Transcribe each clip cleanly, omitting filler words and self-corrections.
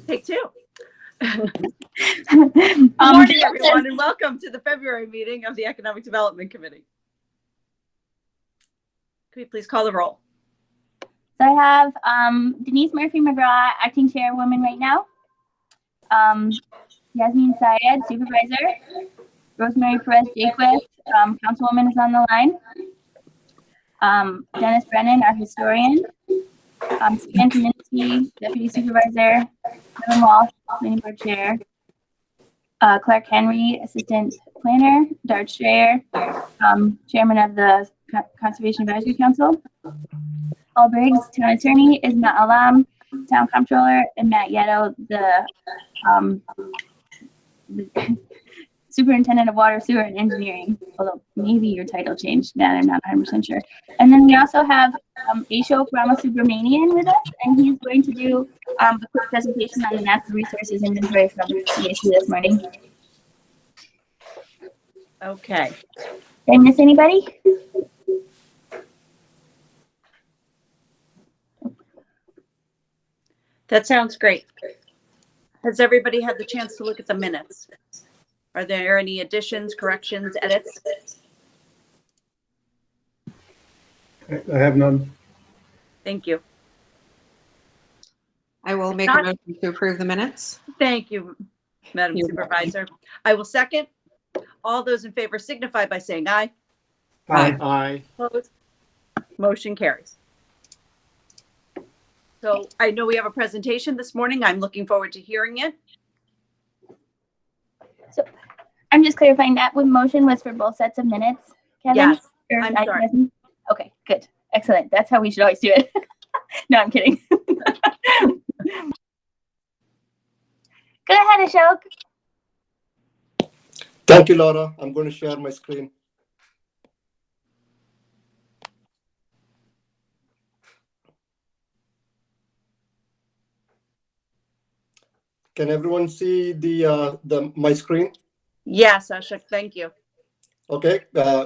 Take two. Good morning, everyone, and welcome to the February meeting of the Economic Development Committee. Could we please call the roll? So I have Denise Murphy-McGraw, acting chairwoman right now. Yasmin Syed, supervisor. Rosemary Perez-Jaquith, councilwoman, is on the line. Dennis Brennan, our historian. Stan Kaminsky, deputy supervisor. Kevin Walsh, planning board chair. Clark Henry, assistant planner. Dart Strayer, chairman of the Conservation Advisory Council. Paul Briggs, town attorney. Isma Alam, town comptroller. And Matt Yetto, the superintendent of water, sewer, and engineering, although maybe your title changed. Matt, I'm not 100% sure. And then we also have Ashok Ramasubramanian with us, and he's going to do a quick presentation on the natural resources inventory from CAC this morning. Okay. Did I miss anybody? That sounds great. Has everybody had the chance to look at the minutes? Are there any additions, corrections, edits? I have none. Thank you. I will make a motion to approve the minutes. Thank you, Madam Supervisor. I will second. All those in favor signify by saying aye. Aye. Aye. Opposed? Motion carries. So I know we have a presentation this morning. I'm looking forward to hearing it. So I'm just clarifying that motion was for both sets of minutes, Kevin? Yes, Or I'm sorry. Okay, good. Excellent. That's how we should always do it. No, I'm kidding. Go ahead, Ashok. Thank you, Laura. I'm going to share my screen. Can everyone see my screen? Yes, Ashok, thank you. Okay,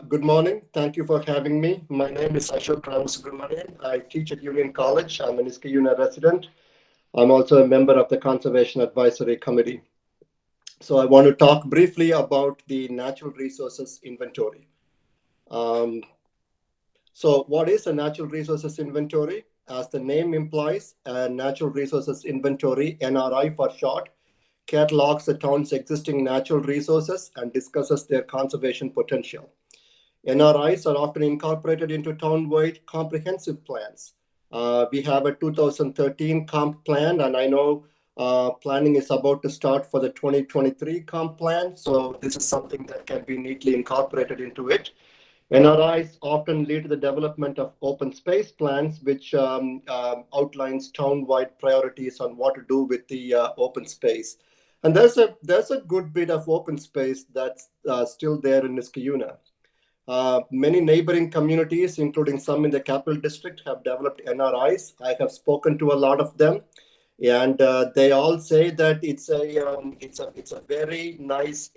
good morning. Thank you for having me. My name is Ashok Ramasubramanian. I teach at Union College. I'm an Niskayuna resident. I'm also a member of the Conservation Advisory Committee. So I want to talk briefly about the natural resources inventory. So what is a natural resources inventory? As the name implies, a natural resources inventory, NRI for short, catalogs the town's existing natural resources and discusses their conservation potential. NRIs are often incorporated into town-wide comprehensive plans. We have a 2013 comp plan, and I know planning is about to start for the 2023 comp plan. So this is something that can be neatly incorporated into it. NRIs often lead to the development of open space plans, which outlines town-wide priorities on what to do with the open space. And there's a good bit of open space that's still there in Niskayuna. Many neighboring communities, including some in the Capital District, have developed NRIs. I have spoken to a lot of them, and they all say that it's a very nice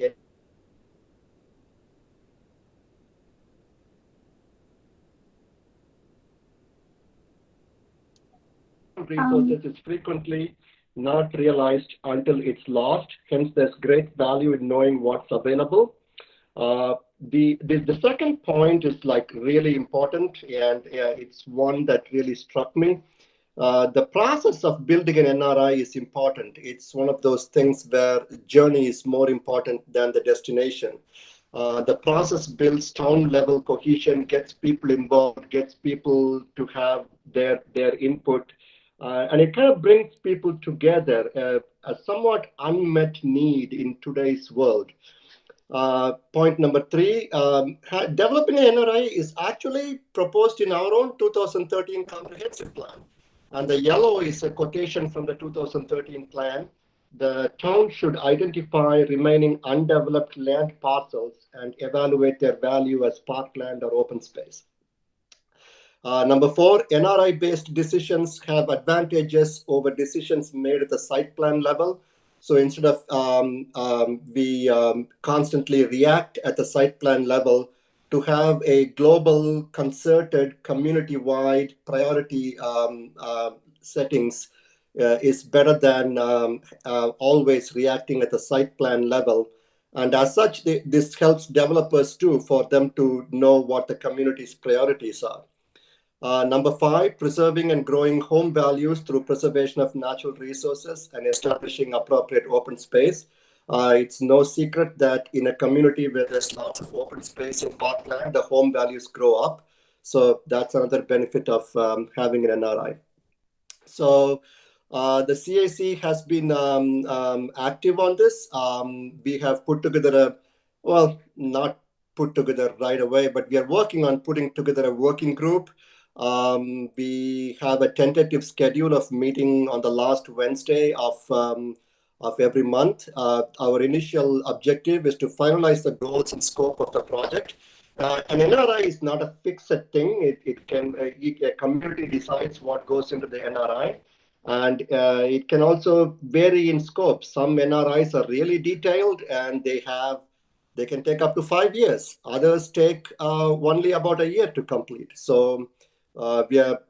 resources is frequently not realized until it's lost. Hence, there's great value in knowing what's available. The second point is like really important, and it's one that really struck me. The process of building an NRI is important. It's one of those things where the journey is more important than the destination. The process builds town level cohesion, gets people involved, gets people to have their input. And it kind of brings people together, a somewhat unmet need in today's world. Point number 3, developing an NRI is actually proposed in our own 2013 comprehensive plan. And the yellow is a quotation from the 2013 plan. The town should identify remaining undeveloped land parcels and evaluate their value as parkland or open space. Number 4, NRI-based decisions have advantages over decisions made at the site plan level. So instead of we constantly react at the site plan level, to have a global, concerted, community-wide priority settings is better than always reacting at the site plan level. And as such, this helps developers too, for them to know what the community's priorities are. Number 5, preserving and growing home values through preservation of natural resources and establishing appropriate open space. It's no secret that in a community where there's lots of open space in parkland, the home values grow up. So that's another benefit of having an NRI. So the CAC has been active on this. We have put together not put together right away, but we are working on putting together a working group. We have a tentative schedule of meeting on the last Wednesday of every month. Our initial objective is to finalize the goals and scope of the project. An NRI is not a fixed thing. A community decides what goes into the NRI, and it can also vary in scope. Some NRIs are really detailed, and they can take up to 5 years. Others take only about a year to complete. So we are,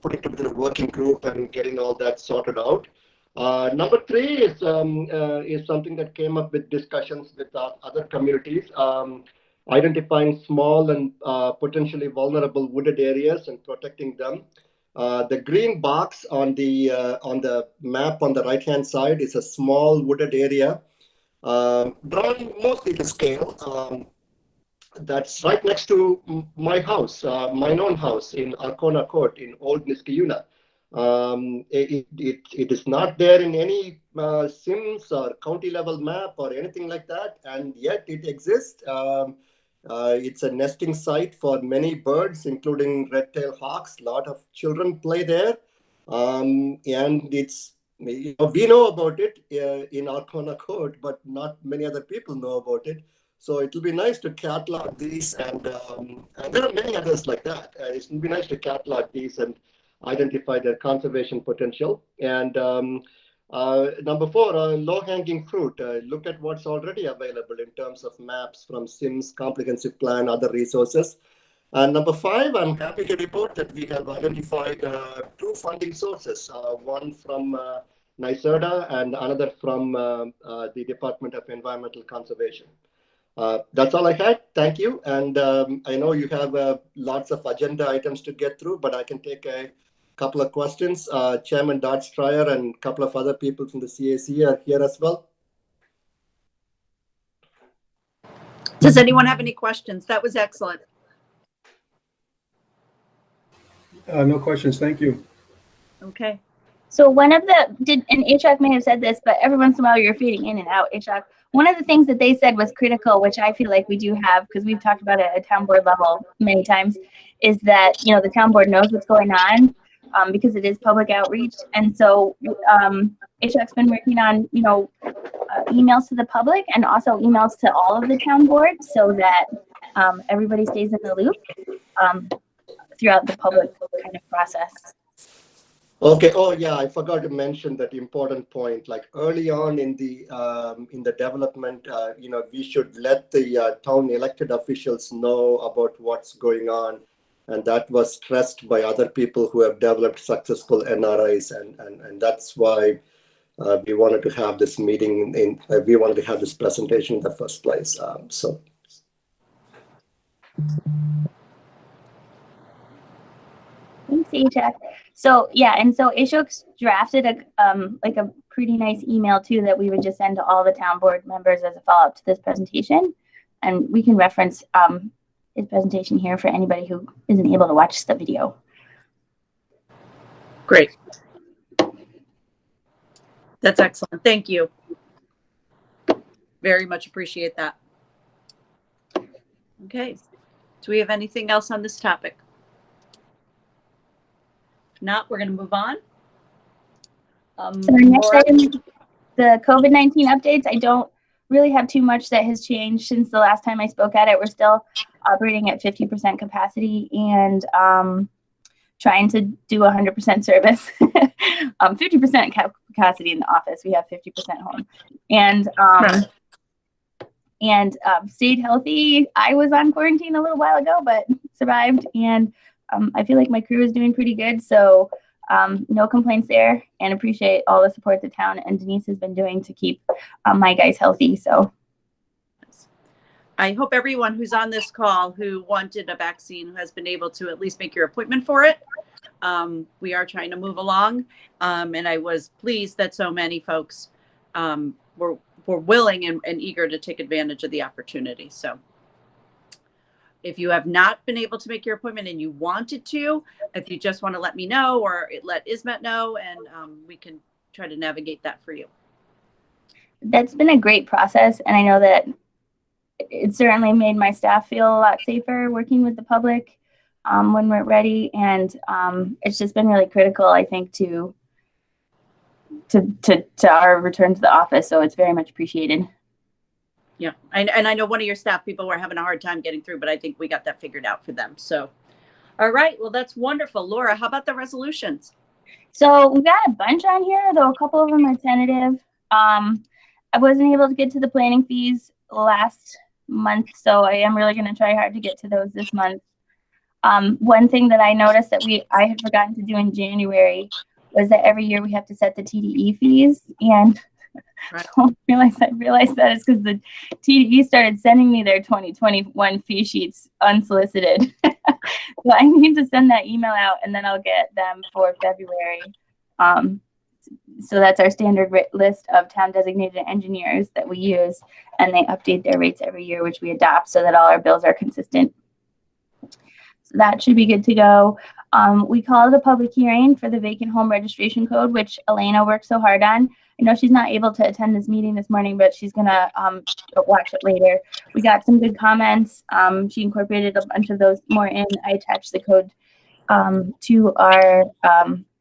putting together a working group and getting all that sorted out. Number 3 is something that came up with discussions with other communities. Identifying small and potentially vulnerable wooded areas and protecting them. The green box on the map on the right-hand side is a small wooded area, drawn mostly to scale. That's right next to my house, my own house in Arcona Court in Old Niskayuna. It is not there in any SIMS or county level map or anything like that, and yet it exists. It's a nesting site for many birds, including red-tailed hawks. A lot of children play there, and it's we know about it in Arcona Court, but not many other people know about it. So it will be nice to catalog these, and there are many others like that. It will be nice to catalog these and identify their conservation potential. And number 4, low-hanging fruit. Look at what's already available in terms of maps from SIMS, comprehensive plan, other resources. And number 5, I'm happy to report that we have identified 2 funding sources, one from NYSERDA and another from the Department of Environmental Conservation. That's all I had. Thank you. And I know you have lots of agenda items to get through, but I can take a couple of questions. Chairman Dart Stryer and a couple of other people from the CAC are here as well. Does anyone have any questions? That was excellent. No questions. Thank you. Okay. So one of and HRAC may have said this, but every once in a while you're fading in and out, HRAC. One of the things that they said was critical, which I feel like we do have, because we've talked about it at town board level many times, is that, the town board knows what's going on, because it is public outreach. And so HRAC's been working on, emails to the public and also emails to all of the town boards so that everybody stays in the loop throughout the public kind of process. Okay. Oh, yeah. I forgot to mention that important point. Like early on in the development, we should let the town elected officials know about what's going on, and that was stressed by other people who have developed successful NRIs, and that's why we wanted to have this meeting. We wanted to have this presentation in the first place. So. Thanks, HRAC. So yeah, and so Ashok's drafted a pretty nice email too that we would just send to all the town board members as a follow-up to this presentation, and we can reference his presentation here for anybody who isn't able to watch the video. Great. That's excellent. Thank you. Very much appreciate that. Okay. Do we have anything else on this topic? If not, we're going to move on. So our next item, the COVID-19 updates. I don't really have too much that has changed since the last time I spoke at it. We're still operating at 50% capacity and trying to do 100% service. 50% capacity in the office. We have 50% home, and stayed healthy. I was on quarantine a little while ago, but survived, and I feel like my crew is doing pretty good. So No complaints there, and appreciate all the support the town and Denise has been doing to keep my guys healthy. So I hope everyone who's on this call who wanted a vaccine has been able to at least make your appointment for it. We are trying to move along, and I was pleased that so many folks were willing and eager to take advantage of the opportunity. So if you have not been able to make your appointment and you wanted to, if you just want to let me know or let Ismet know, and we can try to navigate that for you. that's been a great process, and I know that it certainly made my staff feel a lot safer working with the public when we're ready, and it's just been really critical, I think, to our return to the office. So it's very much appreciated. Yeah, and I know one of your staff people were having a hard time getting through, but I think we got that figured out for them. So, all right, well, that's wonderful. Laura, how about the resolutions? So we've got a bunch on here, though a couple of them are tentative. I wasn't able to get to the planning fees last month, so I am really going to try hard to get to those this month. One thing that I noticed that I had forgotten to do in January was that every year we have to set the TDE fees, and Right. I realized that is because the TDE started sending me their 2021 fee sheets unsolicited. So I need to send that email out, and then I'll get them for February. So that's our standard list of town designated engineers that we use, and they update their rates every year, which we adopt so that all our bills are consistent. So that should be good to go. We called a public hearing for the vacant home registration code, which Elena worked so hard on. I know she's not able to attend this meeting this morning, but she's gonna watch it later. We got some good comments. She incorporated a bunch of those more in. I attached the code to our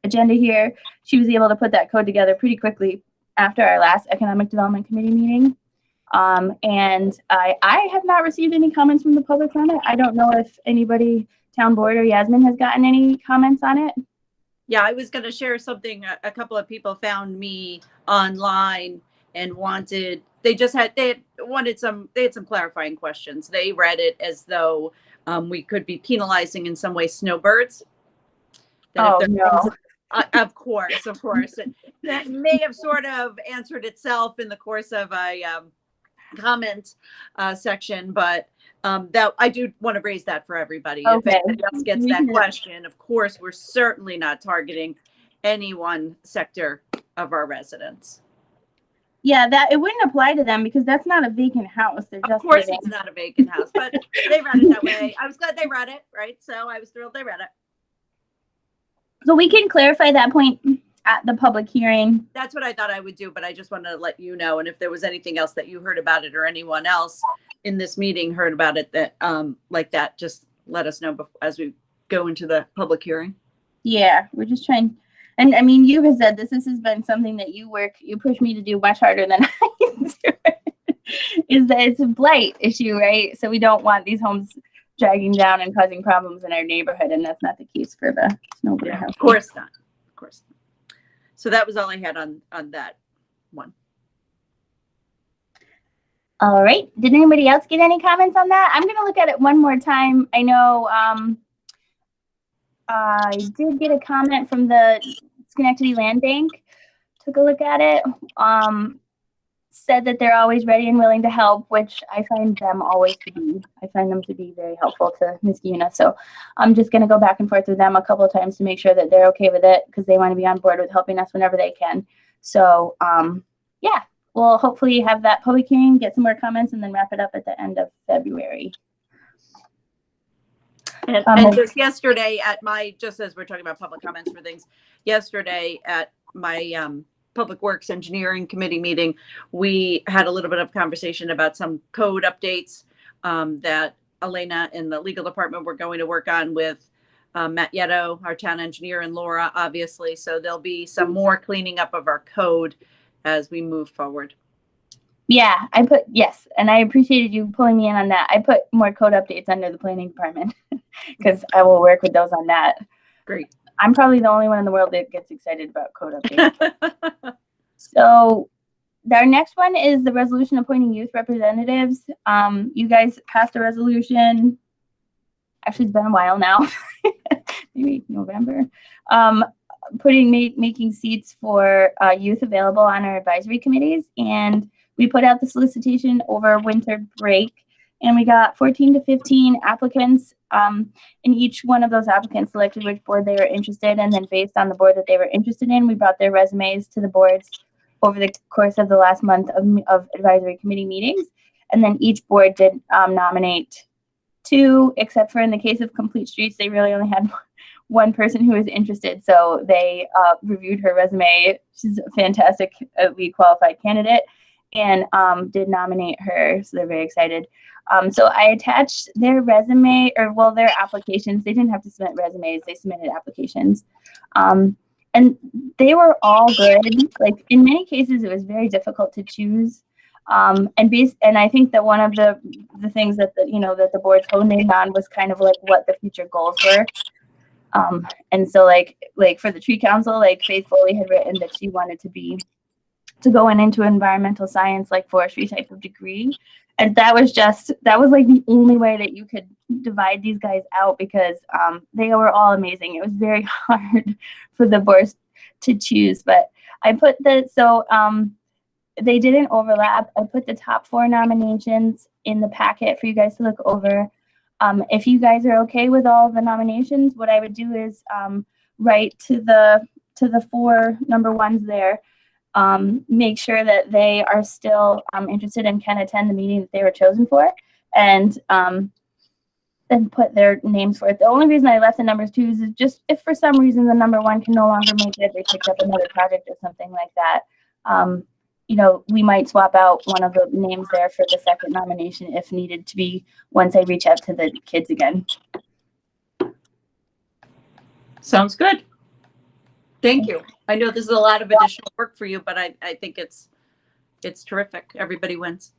agenda here. She was able to put that code together pretty quickly after our last Economic Development Committee meeting. And I have not received any comments from the public on it. I don't know if anybody, town board or Yasmin, has gotten any comments on it. Yeah, I was going to share something. A couple of people found me online and they had some clarifying questions. They read it as though we could be penalizing in some way snowbirds. Oh, no. Of course. That may have sort of answered itself in the course of a comment section, but that I do want to raise that for everybody. Okay. If anybody else gets that question, of course, we're certainly not targeting any one sector of our residents. Yeah, that it wouldn't apply to them because that's not a vacant house. They're just Of course, living. it's not a vacant house, but they read it that way. I was glad they read it, right? So I was thrilled they read it. So we can clarify that point at the public hearing. That's what I thought I would do, but I just wanted to let you know. And if there was anything else that you heard about it or anyone else in this meeting heard about it that like that, just let us know as we go into the public hearing. Yeah, we're just trying. And I mean, you have said this has been something that you push me to do much harder than I do it, is that it's a blight issue, right? So we don't want these homes dragging down and causing problems in our neighborhood, and that's not the case for the Snowbird house. Of course not. Of course not. So that was all I had on that one. All right. Did anybody else get any comments on that? I'm going to look at it one more time. I know I did get a comment from the Schenectady Land Bank. Took a look at it. Said that they're always ready and willing to help, which I find them to be very helpful to Ms. Guna. So I'm just going to go back and forth with them a couple of times to make sure that they're okay with it because they want to be on board with helping us whenever they can. So yeah, we'll hopefully have that public hearing, get some more comments, and then wrap it up at the end of February. And just yesterday just as we're talking about public comments for things, yesterday at my Public Works Engineering Committee meeting, we had a little bit of conversation about some code updates that Elena and the legal department were going to work on with Matt Yetto, our town engineer, and Laura, obviously. So there'll be some more cleaning up of our code as we move forward. Yeah, yes, and I appreciated you pulling me in on that. I put more code updates under the planning department because I will work with those on that. Great. I'm probably the only one in the world that gets excited about code updates. So our next one is the resolution appointing youth representatives. You guys passed a resolution. Actually, it's been a while now, maybe November, making seats for youth available on our advisory committees, and we put out the solicitation over winter break, and we got 14 to 15 applicants, and each one of those applicants selected which board they were interested in, and then based on the board that they were interested in, we brought their resumes to the boards over the course of the last month of advisory committee meetings, and then each board did nominate 2, except for in the case of Complete Streets, they really only had one person who was interested, so they reviewed her resume. She's a fantastic lead qualified candidate, and did nominate her, so they're very excited. So I attached their resume, their applications. They didn't have to submit resumes, they submitted applications. And they were all good. Like, in many cases, it was very difficult to choose. And I think that one of the things that the board honed in on was kind of like what the future goals were. And so like for the tree council, like Faith Foley had written that she wanted to go into environmental science, like forestry type of degree. And that was like the only way that you could divide these guys out, because they were all amazing. It was very hard for the boards to choose, but I put they didn't overlap. I put the top 4 nominations in the packet for you guys to look over. If you guys are okay with all the nominations, what I would do is write to the 4 number ones there. Make sure that they are still interested and can attend the meeting that they were chosen for, and then put their names for it. The only reason I left the numbers 2 is just if for some reason the number 1 can no longer make it, they picked up another project or something like that. We might swap out one of the names there for the second nomination if needed to be, once I reach out to the kids again. Sounds good. Thank you. I know this is a lot of additional work for you, but I think it's terrific. Everybody wins.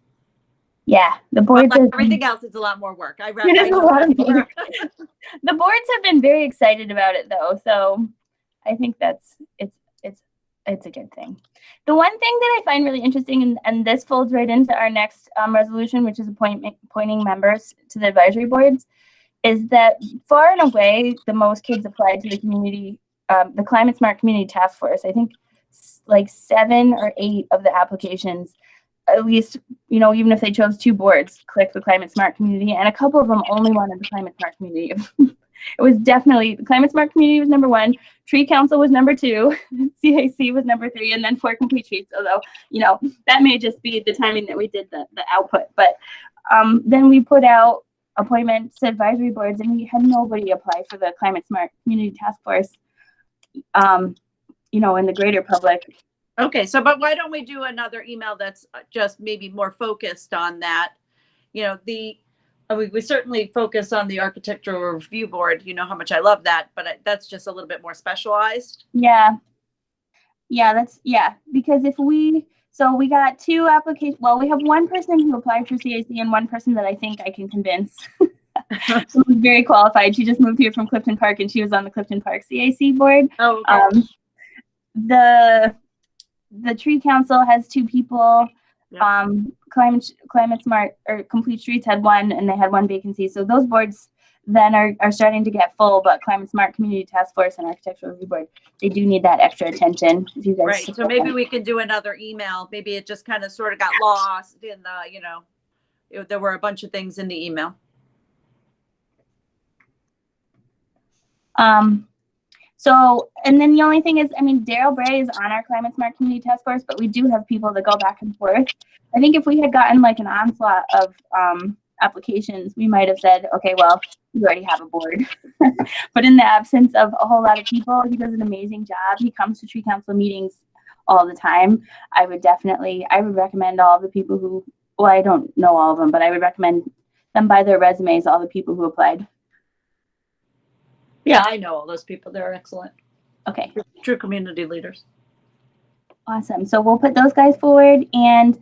Yeah, the But boards. like everything else, it's a lot more work. It is a lot of work. The boards have been very excited about it, though, so I think it's a good thing. The one thing that I find really interesting, and this folds right into our next resolution, which is appointing members to the advisory boards, is that far and away the most kids applied to the community, the Climate Smart Community Task Force. I think like 7 or 8 of the applications, at least, even if they chose 2 boards, click the Climate Smart Community, and a couple of them only wanted the Climate Smart Community. It was definitely, the Climate Smart Community was number 1, Tree Council was number 2, CAC was number 3, and then 4 Complete Streets, although, that may just be the timing that we did the output. But then we put out appointments to advisory boards, and we had nobody apply for the Climate Smart Community Task Force, in the greater public. Okay, but why don't we do another email that's just maybe more focused on that? We certainly focus on the architectural review board. You know how much I love that, but that's just a little bit more specialized. Yeah, because we got 2 applications. Well, we have one person who applied for CAC and one person that I think I can convince. She was very qualified. She just moved here from Clifton Park, and she was on the Clifton Park CAC board. Oh, okay. The Tree Council has 2 people. Yeah. Climate Smart or Complete Streets had 1, and they had 1 vacancy. So those boards then are starting to get full, but Climate Smart Community Task Force and Architectural Review Board, they do need that extra attention. If you guys Right. So maybe we can do another email. Maybe it just kind of sort of got lost in the, there were a bunch of things in the email. So, and then the only thing is, Daryl Bray is on our Climate Smart Community Task Force, but we do have people that go back and forth. I think if we had gotten like an onslaught of applications, we might have said, okay, well, you already have a board. But in the absence of a whole lot of people, he does an amazing job. He comes to Tree Council meetings all the time. I would recommend all the people who, well, I don't know all of them, but I would recommend them by their resumes, all the people who applied. Yeah, I know all those people. They're excellent. Okay. True community leaders. Awesome. So we'll put those guys forward, and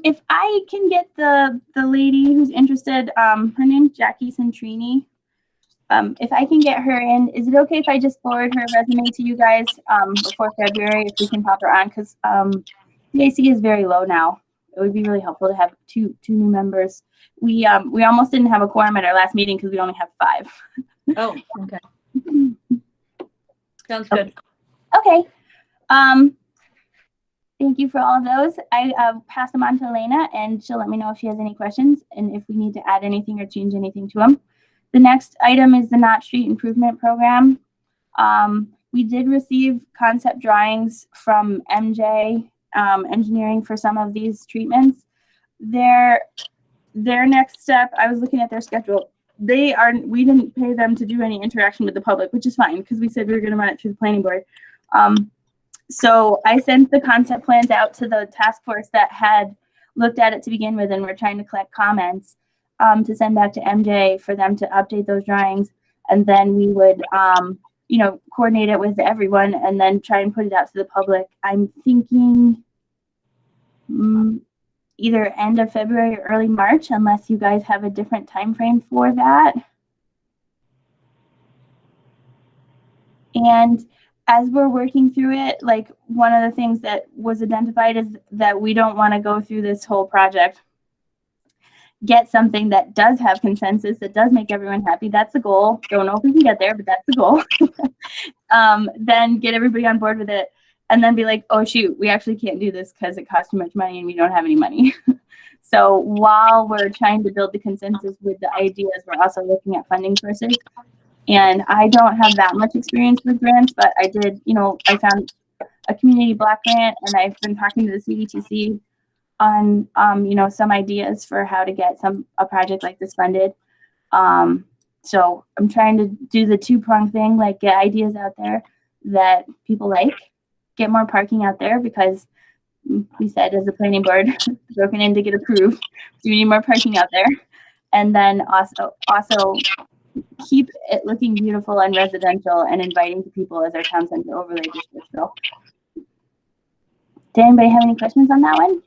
if I can get the lady who's interested, her name's Jackie Centrini. If I can get her in, is it okay if I just forward her resume to you guys before February, if we can pop her on? Because CAC is very low now. It would be really helpful to have two new members. We almost didn't have a quorum at our last meeting because we only have 5. Oh, okay. Sounds good. Thank you for all of those. I pass them on to Elena, and she'll let me know if she has any questions and if we need to add anything or change anything to them. The next item is the Knott Street Improvement Program. We did receive concept drawings from MJ Engineering for some of these treatments. Their next step, I was looking at their schedule. We didn't pay them to do any interaction with the public, which is fine because we said we were going to run it through the planning board. So I sent the concept plans out to the task force that had looked at it to begin with, and we're trying to collect comments to send back to MJ for them to update those drawings. And then we would, coordinate it with everyone and then try and put it out to the public. I'm thinking either end of February or early March, unless you guys have a different time frame for that. And as we're working through it, like one of the things that was identified is that we don't want to go through this whole project, get something that does have consensus, that does make everyone happy. That's the goal. Don't know if we can get there, but that's the goal. Then get everybody on board with it and then be like, oh shoot, we actually can't do this because it costs too much money and we don't have any money. So while we're trying to build the consensus with the ideas, we're also looking at funding sources. And I don't have that much experience with grants, but I did, I found a community block grant, and I've been talking to the CDTC on, some ideas for how to get a project like this funded. So I'm trying to do the two-pronged thing, like get ideas out there that people like, get more parking out there because we said as a planning board, broken in to get approved, so we need more parking out there. And then also keep it looking beautiful and residential and inviting to people as our town center overlay district. So, did anybody have any questions on that one?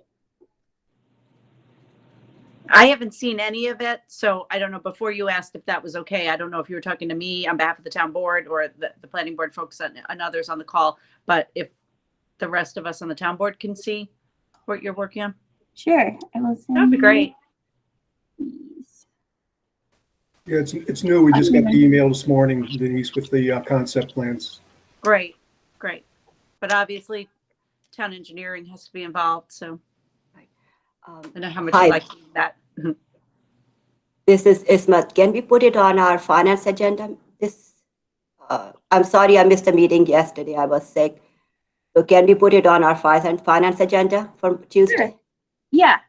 I haven't seen any of it, so I don't know. Before you asked if that was okay, I don't know if you were talking to me on behalf of the town board or the planning board folks and others on the call, but if the rest of us on the town board can see what you're working on. Sure, I will send. That'd be great. Yeah, it's new. We just got the email this morning, Denise, with the concept plans. Great. But obviously, town engineering has to be involved, so I know how much Hi. you like that. This is Ismat. Can we put it on our finance agenda? I'm sorry I missed the meeting yesterday. I was sick. So can we put it on our finance agenda for Tuesday? Sure. Yeah.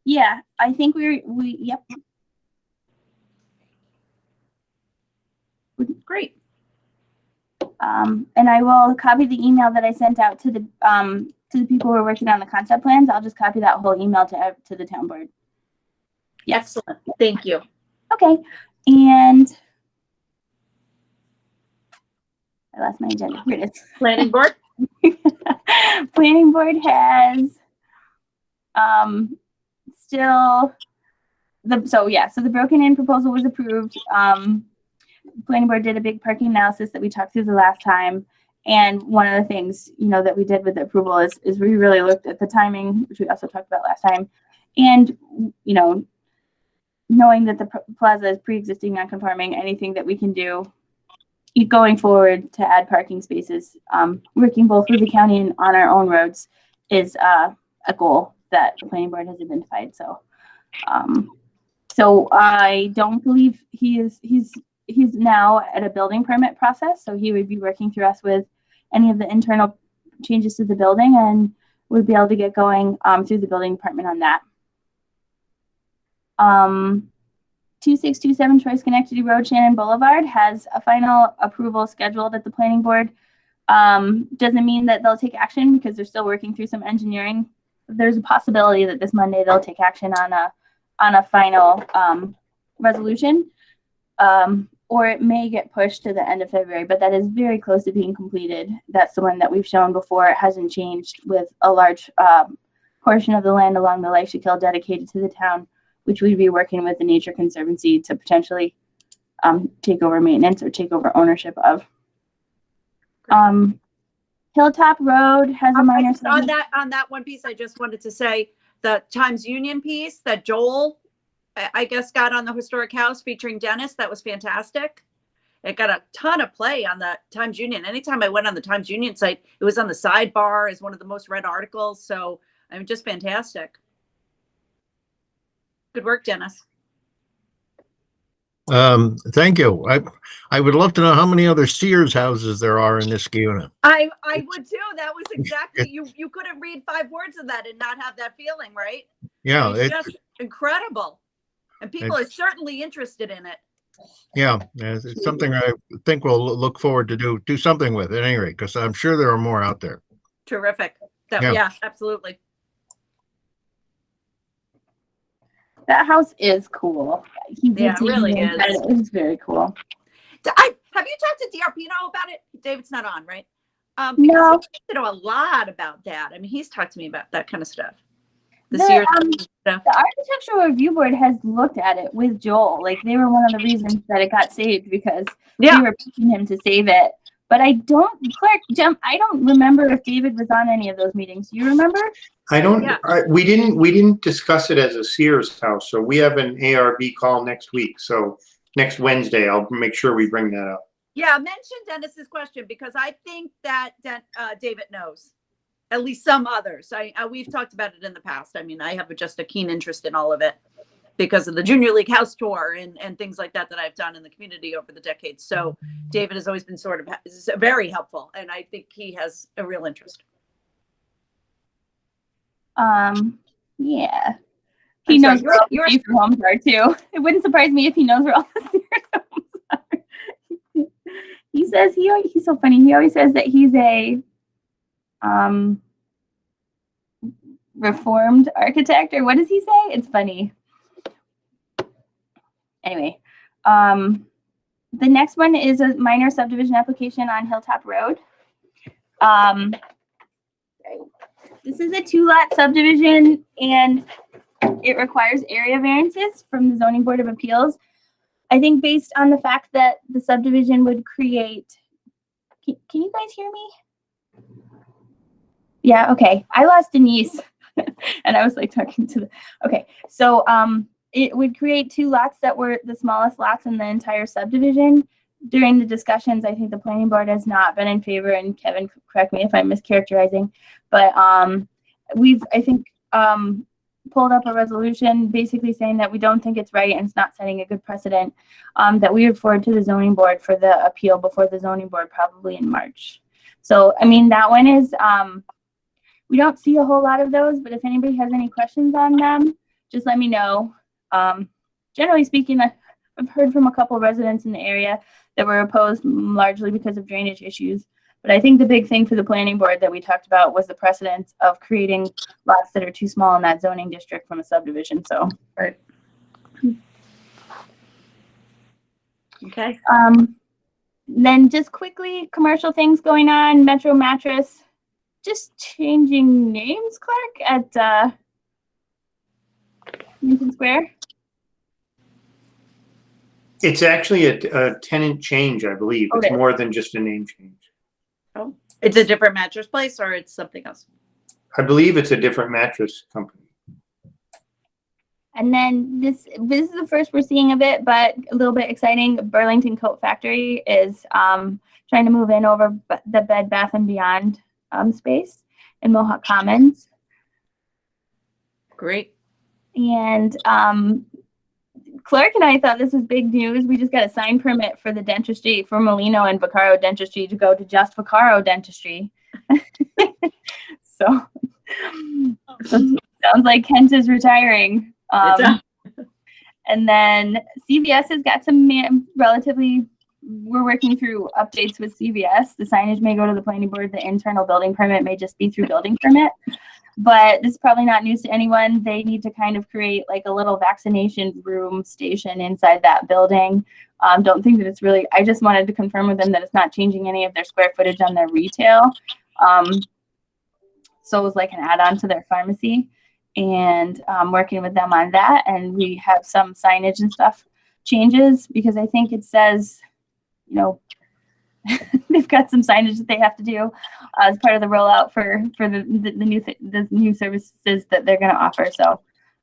Yeah. I think yep. Great. And I will copy the email that I sent out to the people who are working on the concept plans. I'll just copy that whole email to the town board. Yes. Excellent. Thank you. Okay. And I lost my agenda. Here it is. Planning board. Planning board has still the broken in proposal was approved. Planning board did a big parking analysis that we talked through the last time. And one of the things, that we did with the approval is we really looked at the timing, which we also talked about last time. And, knowing that the plaza is pre-existing non-conforming, anything that we can do going forward to add parking spaces, working both with the county and on our own roads is a goal that the planning board has identified. So, so I don't believe he's now at a building permit process. So he would be working through us with any of the internal changes to the building, and would be able to get going through the building department on that. 2627 Troy Schenectady Road, Shannon Boulevard has a final approval scheduled at the planning board. Doesn't mean that they'll take action because they're still working through some engineering. There's a possibility that this Monday they'll take action on a final resolution, or it may get pushed to the end of February, but that is very close to being completed. That's the one that we've shown before. It hasn't changed, with a large portion of the land along the Leishik dedicated to the town, which we'd be working with the Nature Conservancy to potentially take over maintenance or take over ownership of. Hilltop Road has a minor on that one piece. I just wanted to say the Times Union piece that Joel, I guess, got on the historic house featuring Dennis. That was fantastic. it got a ton of play on the Times Union. Anytime I went on the Times Union site, it was on the sidebar as one of the most read articles. So I mean, just fantastic. Good work, Dennis. Thank you. I would love to know how many other Sears houses there are in this unit. I would too. That was exactly, you couldn't read 5 words of that and not have that feeling, right? Yeah, It's just incredible. And people are certainly interested in it. yeah, it's something I think we'll look forward to do something with at any rate, because I'm sure there are more out there. Terrific. Yeah. Yeah, absolutely. That house is cool. He did Yeah, it take really me in, is. but it was very cool. Have you talked to DRPino about it? David's not on, right? Because No. he know a lot about that. I mean, he's talked to me about that kind of stuff. The The, Sears The stuff. Architectural Review Board has looked at it with Joel. Like, they were one of the reasons that it got saved, because Yeah. we were pushing him to save it. But I don't remember if David was on any of those meetings. Do you remember? I don't, Yeah. we didn't discuss it as a Sears house, so we have an ARB call next week. So next Wednesday, I'll make sure we bring that up. Yeah, mention Dennis's question, because I think that David knows. At least some others. We've talked about it in the past. I mean, I have just a keen interest in all of it because of the Junior League house tour and things like that I've done in the community over the decades. So David has always been sort of very helpful, and I think he has a real interest. Yeah. He I'm knows sorry, where all the yours- safer homes are too. It wouldn't surprise me if he knows where all the Sears homes are. He says he's so funny. He always says that he's a reformed architect, or what does he say? It's funny. Anyway, the next one is a minor subdivision application on Hilltop Road. This is a 2-lot subdivision, and it requires area variances from the Zoning Board of Appeals. I think based on the fact that the subdivision would create, can you guys hear me? Yeah, okay. I lost Denise and I was like talking to okay. So it would create 2 lots that were the smallest lots in the entire subdivision. During the discussions, I think the planning board has not been in favor, and Kevin, correct me if I'm mischaracterizing, but we've, I think, pulled up a resolution basically saying that we don't think it's right and it's not setting a good precedent, that we would forward to the zoning board for the appeal before the zoning board, probably in March. So, I mean, that one is, we don't see a whole lot of those, but if anybody has any questions on them, just let me know. Generally speaking, I've heard from a couple of residents in the area that were opposed largely because of drainage issues. But I think the big thing for the planning board that we talked about was the precedence of creating lots that are too small in that zoning district from a subdivision. So, Right. Okay. Then just quickly, commercial things going on. Metro Mattress just changing names, Clark, at Lincoln Square. It's actually a tenant change, I believe. Okay. It's more than just a name change. Oh, it's a different mattress place, or it's something else? I believe it's a different mattress company. And then this is the first we're seeing of it, but a little bit exciting. Burlington Coat Factory is trying to move in over the Bed Bath & Beyond space in Mohawk Commons. Great. And Clark and I thought this was big news. We just got a sign permit for the dentistry for Molino and Vaccaro Dentistry to go to just Vaccaro Dentistry. So it sounds like Kent is retiring. And then CVS has got some we're working through updates with CVS. The signage may go to the planning board. The internal building permit may just be through building permit. But this is probably not news to anyone. They need to kind of create like a little vaccination room station inside that building. Don't think that it's really, I just wanted to confirm with them that it's not changing any of their square footage on their retail. So it was like an add-on to their pharmacy, and working with them on that. And we have some signage and stuff changes, because I think it says, you know, they've got some signage that they have to do as part of the rollout for the new services that they're going to offer. So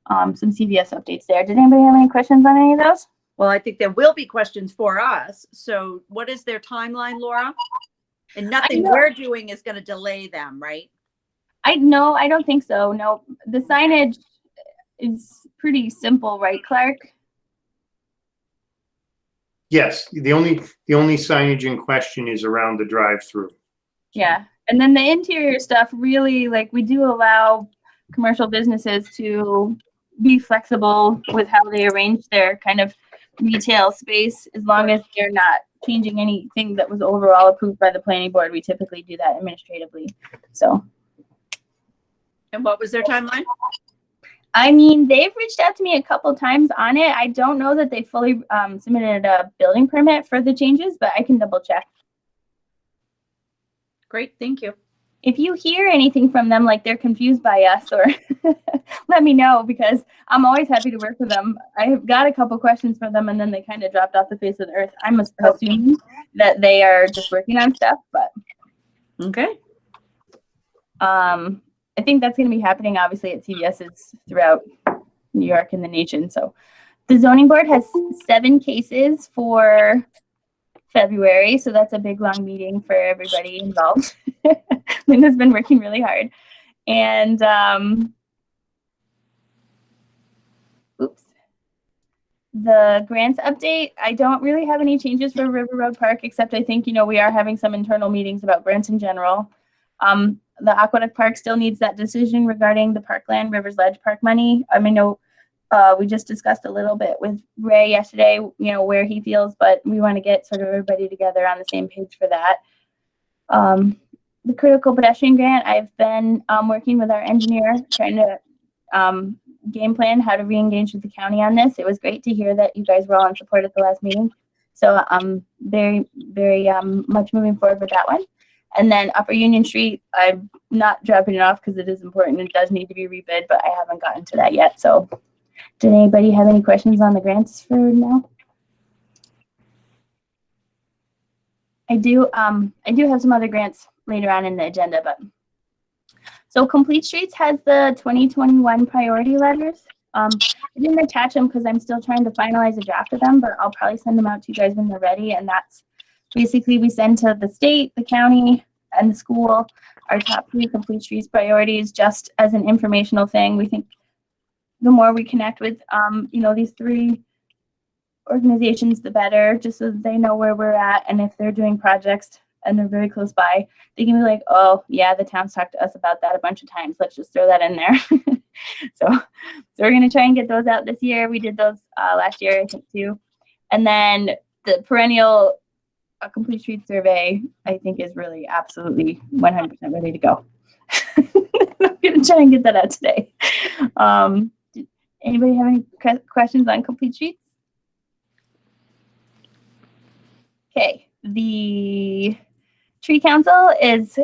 some CVS updates there. Did anybody have any questions on any of those? Well, I think there will be questions for us. So what is their timeline, Laura? And nothing know. we're doing is going to delay them, right? I don't think so. No, the signage is pretty simple, right, Clark? Yes, the only signage in question is around the drive-through. Yeah. And then the interior stuff, really, like, we do allow commercial businesses to be flexible with how they arrange their kind of retail space, as long as they're not changing anything that was overall approved by the planning board. We typically do that administratively. So. And what was their timeline? I mean, they've reached out to me a couple times on it. I don't know that they fully submitted a building permit for the changes, but I can double check. Great, thank you. If you hear anything from them, like they're confused by us, or let me know, because I'm always happy to work with them. I've got a couple questions for them, and then they kind of dropped off the face of the earth. I'm assuming that they are just working on stuff, but Okay. I think that's going to be happening, obviously, at CVS's throughout New York and the nation. So the zoning board has 7 cases for February. So that's a big, long meeting for everybody involved. Linda's been working really hard. And, oops. The grants update, I don't really have any changes for River Road Park, except I think, we are having some internal meetings about grants in general. The Aqueduct Park still needs that decision regarding the Parkland Rivers Ledge Park money. I mean, we just discussed a little bit with Ray yesterday, where he feels, but we want to get sort of everybody together on the same page for that. The critical pedestrian grant, I've been working with our engineer, trying to game plan how to re-engage with the county on this. It was great to hear that you guys were all in support at the last meeting. So I'm very, very much moving forward with that one. And then Upper Union Street, I'm not dropping it off because it is important. It does need to be rebid, but I haven't gotten to that yet. So did anybody have any questions on the grants for now? I do have some other grants later on in the agenda, but so Complete Streets has the 2021 priority letters. I didn't attach them because I'm still trying to finalize a draft of them, but I'll probably send them out to you guys when they're ready. And that's basically, we send to the state, the county, and the school our top 3 Complete Streets priorities, just as an informational thing. We think the more we connect with, these 3 organizations, the better, just so that they know where we're at. And if they're doing projects and they're very close by, they can be like, oh yeah, the town's talked to us about that a bunch of times. Let's just throw that in there. So we're going to try and get those out this year. We did those last year, I think, too. And then the perennial Complete Street survey, I think, is really absolutely 100% ready to go. I'm going to try and get that out today. Did anybody have any questions on Complete Streets? Okay, the Tree Council is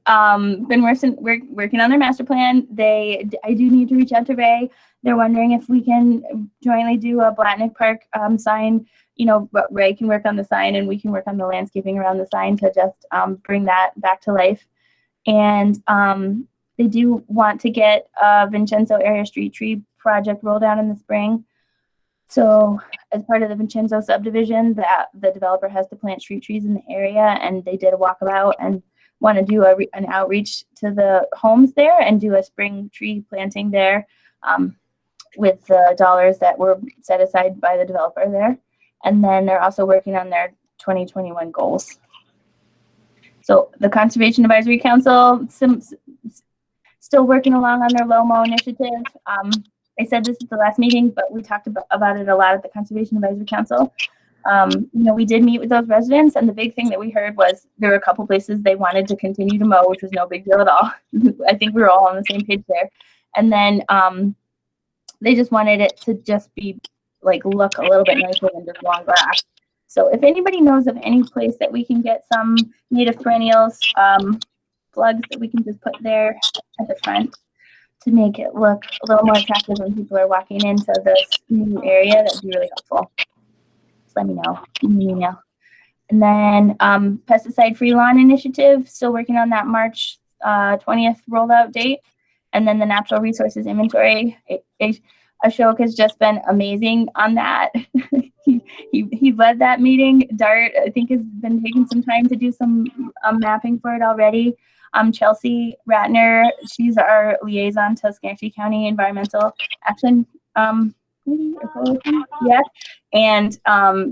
been working on their master plan. I do need to reach out to Ray. They're wondering if we can jointly do a Blatnick Park sign. But Ray can work on the sign and we can work on the landscaping around the sign to just bring that back to life. And they do want to get a Vincenzo area street tree project rolled out in the spring. So as part of the Vincenzo subdivision, the developer has to plant street trees in the area, and they did a walkabout and want to do an outreach to the homes there and do a spring tree planting there with the dollars that were set aside by the developer there. And then they're also working on their 2021 goals. So the Conservation Advisory Council, still working along on their LOMO initiative. I said this at the last meeting, but we talked about it a lot at the Conservation Advisory Council. We did meet with those residents, and the big thing that we heard was there were a couple places they wanted to continue to mow, which was no big deal at all. I think we were all on the same page there. And then they just wanted it to just be look a little bit nicer than just long grass. So if anybody knows of any place that we can get some native perennials, plugs that we can just put there at the front to make it look a little more attractive when people are walking into this new area, that'd be really helpful. Just let me know. Give me an email. And then pesticide-free lawn initiative, still working on that March 20th rollout date. And then the natural resources inventory. Ashok has just been amazing on that. he led that meeting. Dart, I think, has been taking some time to do some mapping for it already. Chelsea Ratner, she's our liaison to Schenectady County Environmental Action Committee or Coalition. Yeah. And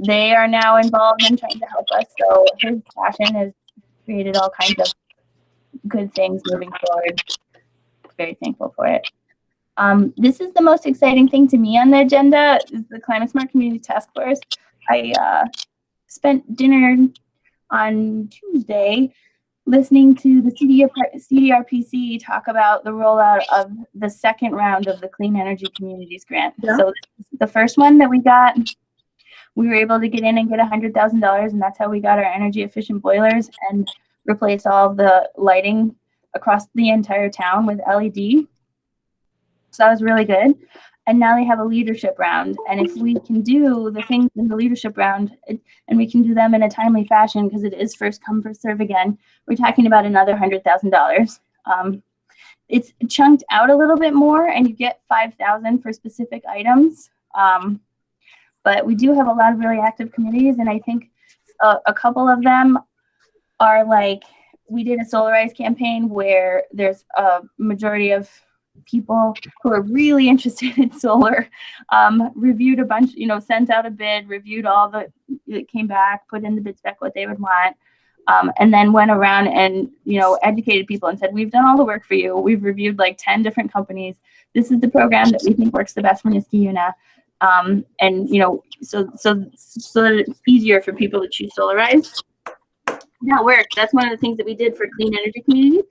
they are now involved in trying to help us. So his passion has created all kinds of good things moving forward. Very thankful for it. This is the most exciting thing to me on the agenda is the Climate Smart Community Task Force. I spent dinner on Tuesday listening to the CDRPC talk about the rollout of the second round of the Clean Energy Communities Grant. Yeah. So the first one that we got, we were able to get in and get $100,000, and that's how we got our energy efficient boilers and replaced all of the lighting across the entire town with LED. So that was really good. And now they have a leadership round. And if we can do the things in the leadership round and we can do them in a timely fashion, because it is first come, first serve again, we're talking about another $100,000. It's chunked out a little bit more and you get $5,000 for specific items. But we do have a lot of really active communities. And I think a couple of them are like, we did a Solarize campaign where there's a majority of people who are really interested in solar, reviewed a bunch, sent out a bid, reviewed all that came back, put in the bid spec what they would want, and then went around and, educated people and said, we've done all the work for you. We've reviewed like 10 different companies. This is the program that we think works the best for Niskayuna. And, so that it's easier for people to choose Solarize. That worked. That's one of the things that we did for Clean Energy Community.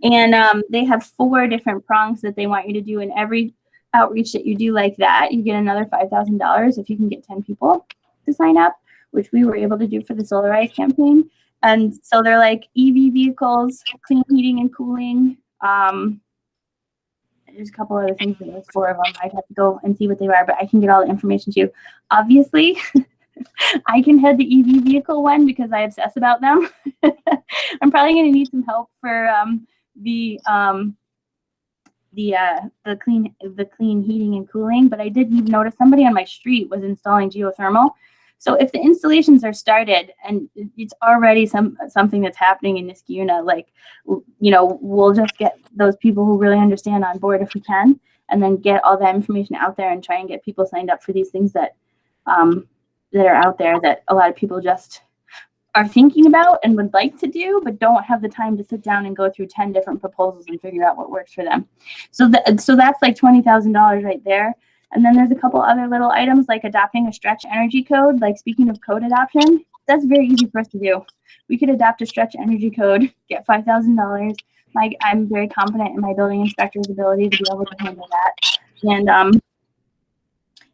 And they have 4 different prongs that they want you to do. In every outreach that you do like that, you get another $5,000 if you can get 10 people to sign up, which we were able to do for the Solarize campaign. And so they're like EV vehicles, clean heating and cooling. There's a couple other things, there's 4 of them. I'd have to go and see what they are, but I can get all the information to you. Obviously, I can head the EV vehicle one because I obsess about them. I'm probably going to need some help for the clean heating and cooling, but I did notice somebody on my street was installing geothermal. So if the installations are started and it's already something that's happening in Niskayuna, we'll just get those people who really understand on board if we can, and then get all that information out there and try and get people signed up for these things that are out there that a lot of people just are thinking about and would like to do, but don't have the time to sit down and go through 10 different proposals and figure out what works for them. So that's like $20,000 right there. And then there's a couple other little items like adopting a stretch energy code. Like speaking of code adoption, that's very easy for us to do. We could adopt a stretch energy code, get $5,000. I'm very confident in my building inspector's ability to be able to handle that. And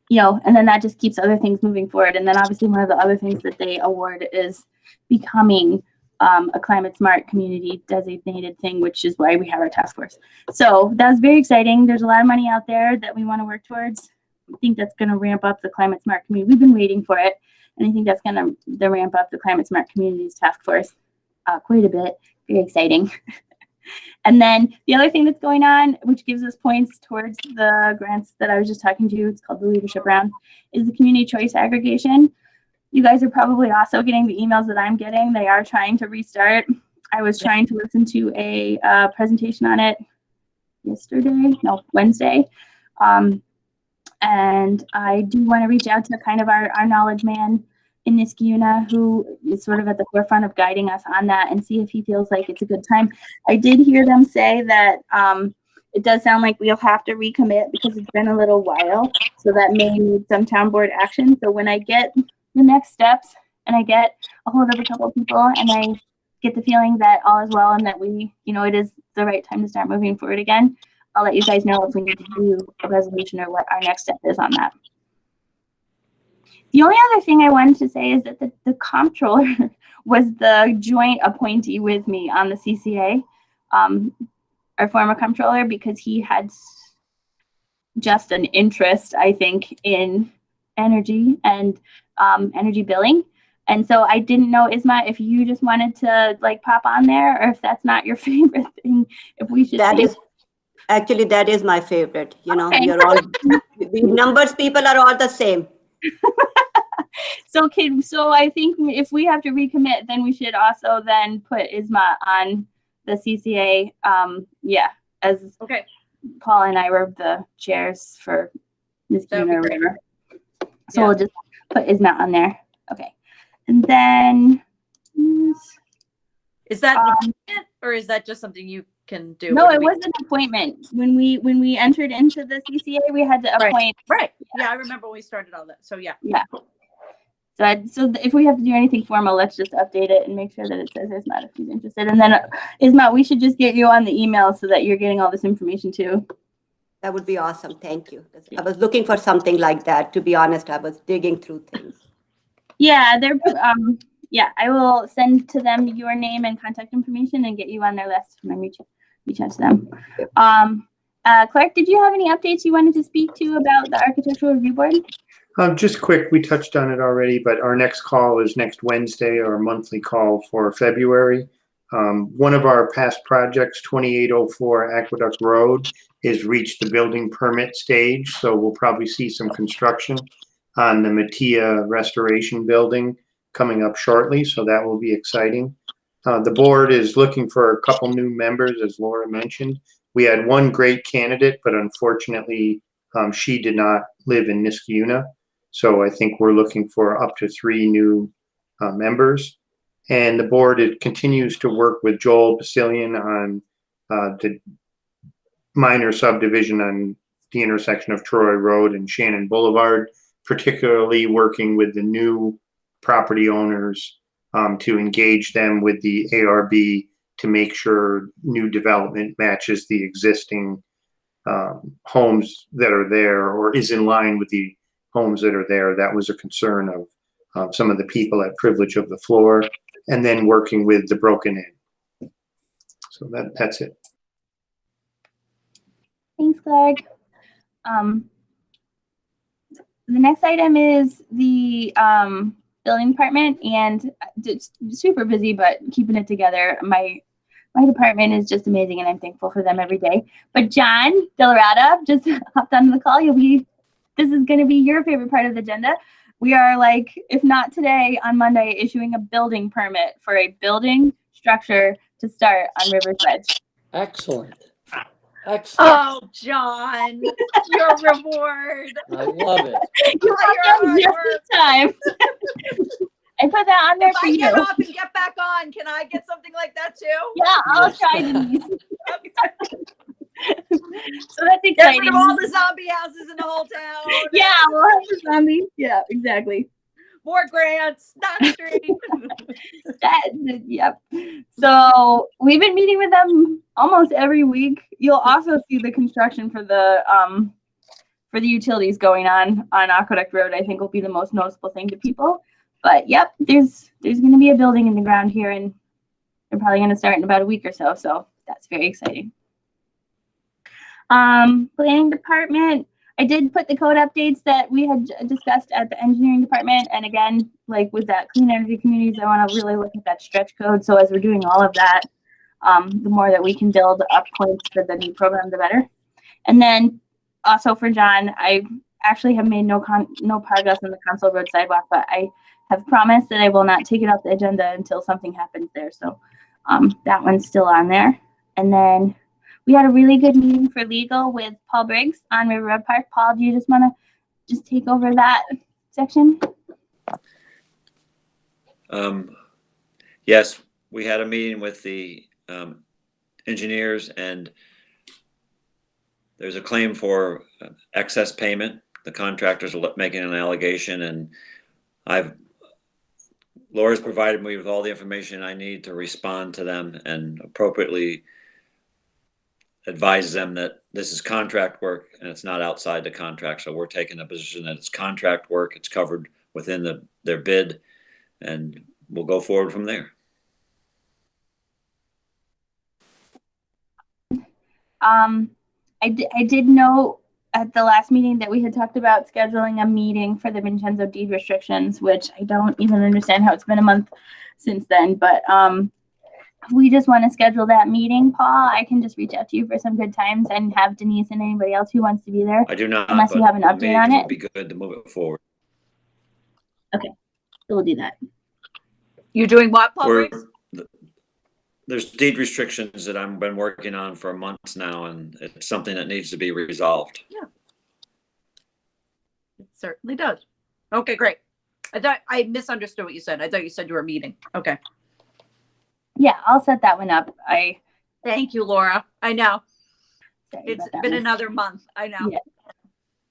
and then that just keeps other things moving forward. And then obviously one of the other things that they award is becoming a climate smart community designated thing, which is why we have our task force. So that's very exciting. There's a lot of money out there that we want to work towards. I think that's going to ramp up the climate smart community. We've been waiting for it. And I think that's going to ramp up the climate smart communities task force quite a bit. Very exciting. And then the other thing that's going on, which gives us points towards the grants that I was just talking to you, it's called the leadership round, is the community choice aggregation. You guys are probably also getting the emails that I'm getting. They are trying to restart. I was trying to listen to a presentation on it Wednesday. And I do want to reach out to kind of our knowledge man in Niskayuna, who is sort of at the forefront of guiding us on that, and see if he feels like it's a good time. I did hear them say that it does sound like we'll have to recommit because it's been a little while, so that may need some town board action. So when I get the next steps and I get a hold of a couple of people and I get the feeling that all is well and that we, it is the right time to start moving forward again, I'll let you guys know if we need to do a resolution or what our next step is on that. The only other thing I wanted to say is that the comptroller was the joint appointee with me on the CCA, our former comptroller, because he had just an interest, I think, in energy and energy billing. And so I didn't know, Isma, if you just wanted to pop on there, or if that's not your favorite thing, if we should Actually, that is my favorite. You know, Okay. you're all, the numbers people are all the same. So I think if we have to recommit, then we should also then put Isma on the CCA. Yeah, as Okay, Paul and I were the chairs for Ms. That'd Kuhn be or great. whatever. So Yeah. we'll just put Isma on there. Okay. And then, is that an appointment or is that just something you can do? no, Or do it we- was an appointment. When we entered into the CCA, we had to Right. appoint. Right. Yeah, I remember when we started all that. So yeah. So if we have to do anything formal, let's just update it and make sure that it says Isma if she's interested. And then Isma, we should just get you on the email so that you're getting all this information too. That would be awesome. Thank you. 'Cause I was looking for something like that. To be honest, I was digging through things. Yeah, they're yeah, I will send to them your name and contact information and get you on their list and then reach out to them. Clark, did you have any updates you wanted to speak to about the Architectural Review Board? Just quick, we touched on it already, but our next call is next Wednesday, our monthly call for February. One of our past projects, 2804 Aqueduct Road, has reached the building permit stage, so we'll probably see some construction on the Mattia Restoration Building coming up shortly, so that will be exciting. The board is looking for a couple new members, as Laura mentioned. We had one great candidate, but unfortunately, she did not live in Niskayuna. So I think we're looking for up to 3 new members. And the board continues to work with Joel Basilian on the minor subdivision on the intersection of Troy Road and Shannon Boulevard, particularly working with the new property owners to engage them with the ARB to make sure new development matches the existing homes that are there or is in line with the homes that are there. That was a concern of some of the people at Privilege of the Floor, and then working with the Broken Inn. So that's it. Thanks, Clark. The next item is the building department, and it's super busy, but keeping it together. My department is just amazing, and I'm thankful for them every day. But John Delarada just hopped onto the call. This is going to be your favorite part of the agenda. We are, like, if not today, on Monday, issuing a building permit for a building structure to start on River's Edge. Excellent. Excellent. Oh, John, your reward. I love it. You Oh, have your just in time. I put that on there If for I you. get off and get back on, can I get something like that too? Yeah, I'll Yes. try, Denise. So that's Get exciting. rid of all the zombie houses in the whole town. Yeah, we'll have the zombies. Yeah, exactly. More grants, not street. Yep. So we've been meeting with them almost every week. You'll also see the construction for the utilities going on Aqueduct Road. I think will be the most noticeable thing to people. But yep, there's going to be a building in the ground here, and they're probably going to start in about a week or so. So that's very exciting. Planning department. I did put the code updates that we had discussed at the engineering department. And again, like with that clean energy communities, I want to really look at that stretch code. So as we're doing all of that, the more that we can build up points for the new program, the better. And then also for John, I actually have made no progress on the Council Road sidewalk, but I have promised that I will not take it off the agenda until something happens there. So that one's still on there. And then we had a really good meeting for legal with Paul Briggs on River Road Park. Paul, do you just want to just take over that section? Yes, we had a meeting with the engineers, and there's a claim for excess payment. The contractors are making an allegation, and Laura's provided me with all the information I need to respond to them and appropriately advise them that this is contract work and it's not outside the contract. So we're taking a position that it's contract work, it's covered within their bid, and we'll go forward from there. I did know at the last meeting that we had talked about scheduling a meeting for the Vincenzo deed restrictions, which I don't even understand how it's been a month since then, but we just want to schedule that meeting, Paul, I can just reach out to you for some good times and have Denise and anybody else who wants to be there. I do not. Unless you but have an the update on meeting it. would be good to move it forward. So we'll do that. You're doing what, Paul We're- Briggs? There's deed restrictions that I've been working on for months now, and it's something that needs to be resolved. It certainly does. Okay, great. I thought I misunderstood what you said. I thought you said you were meeting. Okay. Yeah, I'll set that one up. Thank you, Laura. I know. Sorry It's about that been one. another month. I know. Yeah.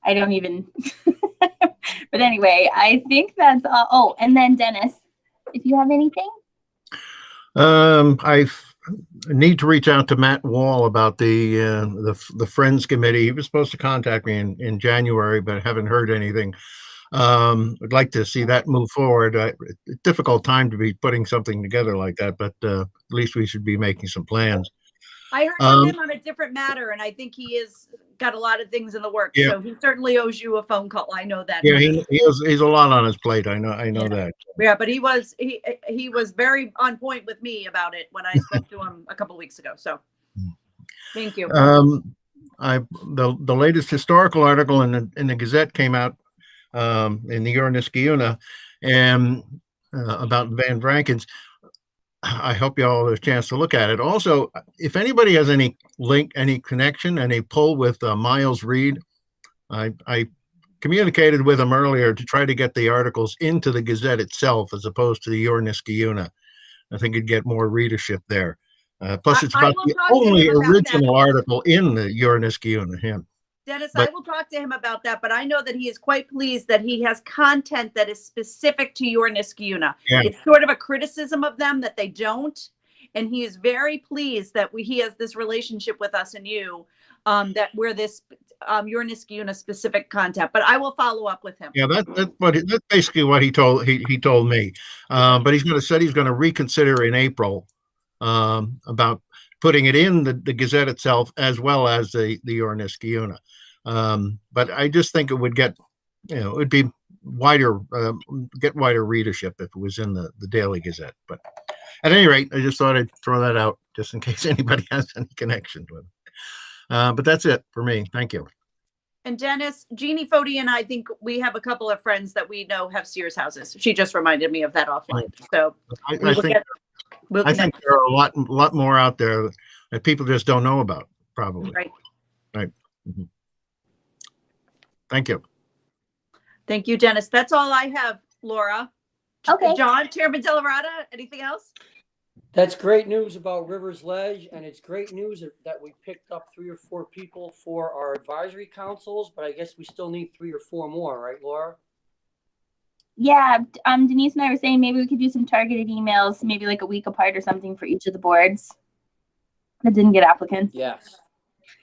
I don't even. But anyway, I think that's all. Oh, and then Dennis, if you have anything. I need to reach out to Matt Wall about the Friends Committee. He was supposed to contact me in January, but I haven't heard anything. I'd like to see that move forward. Difficult time to be putting something together like that, but at least we should be making some plans. I heard from him on a different matter, and I think he is got a lot of things in the works. Yeah. So he certainly owes you a phone call. I know that. Yeah, he's a lot on his plate. I know that. Yeah, but he was very on point with me about it when I spoke to him a couple weeks ago. So thank you. The latest historical article in the Gazette came out in the Niskayuna and about Van Vrankens. I hope you all have a chance to look at it. Also, if anybody has any link, any connection, any pull with Miles Reed, I communicated with him earlier to try to get the articles into the Gazette itself as opposed to the Niskayuna. I think you'd get more readership there. Plus, it's about the only original article in the Niskayuna. Him. Dennis, I will talk to him about that, but I know that he is quite pleased that he has content that is specific to Niskayuna. Yeah. It's sort of a criticism of them that they don't, and he is very pleased that he has this relationship with us and you, that we're this Niskayuna specific content. But I will follow up with him. Yeah, that's basically what he told me. But he's going to reconsider in April about putting it in the Gazette itself as well as the Niskayuna. But I just think it would get, it would be wider, get wider readership if it was in the Daily Gazette. But at any rate, I just thought I'd throw that out just in case anybody has any connection with it. But that's it for me. Thank you. And Dennis, Jeannie Fody and I think we have a couple of friends that we know have Sears houses. She just reminded me of that offline. So I think there are a lot more out there that people just don't know about, probably. Right. Mm-hmm. Thank you. Thank you, Dennis. That's all I have, Laura. Okay. John, Chairman Delarada, anything else? That's great news about Rivers Ledge, and it's great news that we picked up 3 or 4 people for our advisory councils, but I guess we still need 3 or 4 more, right, Laura? Yeah, Denise and I were saying maybe we could do some targeted emails, maybe like a week apart or something for each of the boards that didn't get applicants. Yes.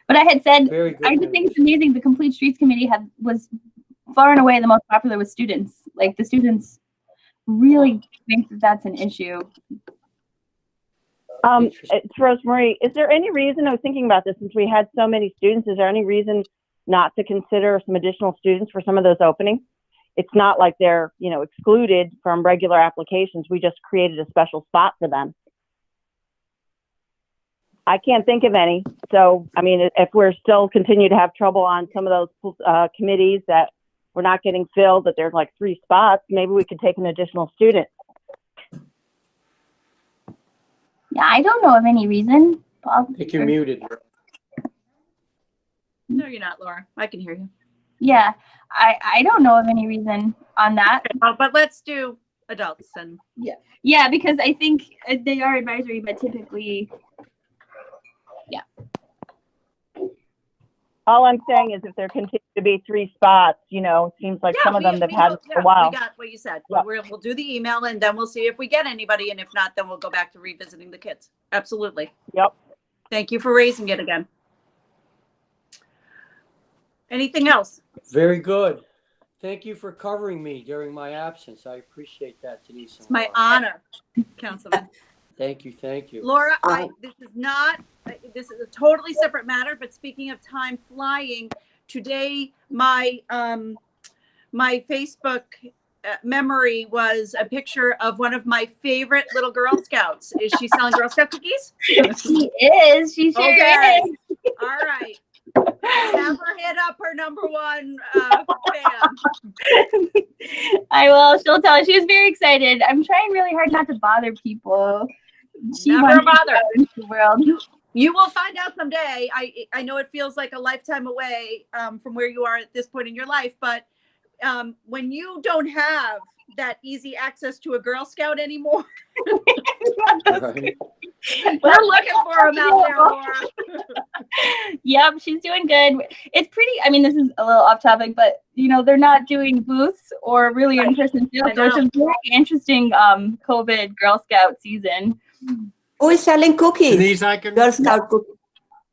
But I had said, Very good I just news. think it's amazing. The Complete Streets Committee was far and away the most popular with students. Like the students really think that that's an issue. It's Rosemary. Is there any reason, I was thinking about this, since we had so many students, is there any reason not to consider some additional students for some of those openings? It's not like they're, excluded from regular applications. We just created a special spot for them. I can't think of any. So, I mean, if we're still continue to have trouble on some of those committees that we're not getting filled, that there's like 3 spots, maybe we could take an additional student. Yeah, I don't know of any reason. Paul, I think you're muted. No, you're not, Laura. I can hear you. Yeah, I don't know of any reason on that. Okay, but let's do adults and Yeah, because I think they are advisory, but typically, All I'm saying is if there continue to be 3 spots, it seems like some of them they've had for a while. We got what you said. Yeah. We'll do the email and then we'll see if we get anybody. And if not, then we'll go back to revisiting the kids. Absolutely. Yep. Thank you for raising it again. Anything else? Very good. Thank you for covering me during my absence. I appreciate that, Denise. It's my honor, Councilman. Thank you. Thank you. Laura, this is a totally separate matter, but speaking of time flying, today my my Facebook memory was a picture of one of my favorite little Girl Scouts. Is she selling Girl Scout cookies? She is. She sure Okay. is. All right. Have her hit up her #1 fan. I will. She'll tell us. She was very excited. I'm trying really hard not to bother people. She Never wants to bother. go into the world. You will find out someday. I know it feels like a lifetime away from where you are at this point in your life, but when you don't have that easy access to a Girl Scout anymore, Right. we're looking for them out there, Laura. Yep, she's doing good. It's pretty, I mean, this is a little off topic, but they're not doing booths or really in-person sales. So it's a very interesting COVID Girl Scout season. Who is selling cookies? Denise, I can. Girl Scout cookies.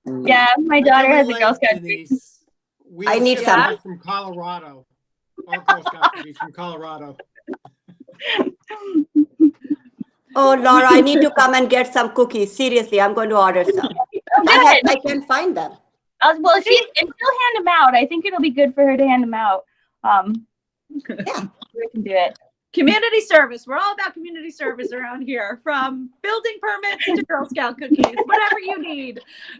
Yeah, my daughter has a Girl Scout. Denise. We I need ship some. back from Colorado. Our Girl Scout cookies from Colorado. Oh, Laura, I need to come and get some cookies. Seriously, I'm going to order some. I can find them. Well, and she'll hand them out. I think it'll be good for her to hand them out. Yeah. We can do it. Community service. We're all about community service around here, from building permits to Girl Scout cookies, whatever you need.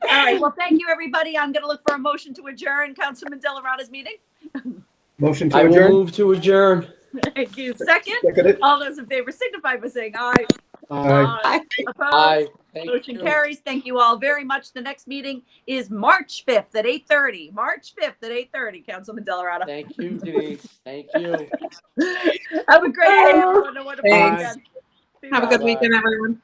All right. Well, thank you, everybody. I'm going to look for a motion to adjourn Councilman Delarada's meeting. Motion to I will adjourn? move to adjourn. Thank you. Second, Seconded. all those in favor signify by saying aye. Aye. Opposed? Aye. Thank Motion you. carries. Thank you all very much. The next meeting is March 5th at 8:30. March 5th at 8:30, Councilman Delarada. Thank you, Denise. Thank you. Have a great day, everyone. A wonderful Thanks. weekend. Have a good Bye-bye. weekend, everyone.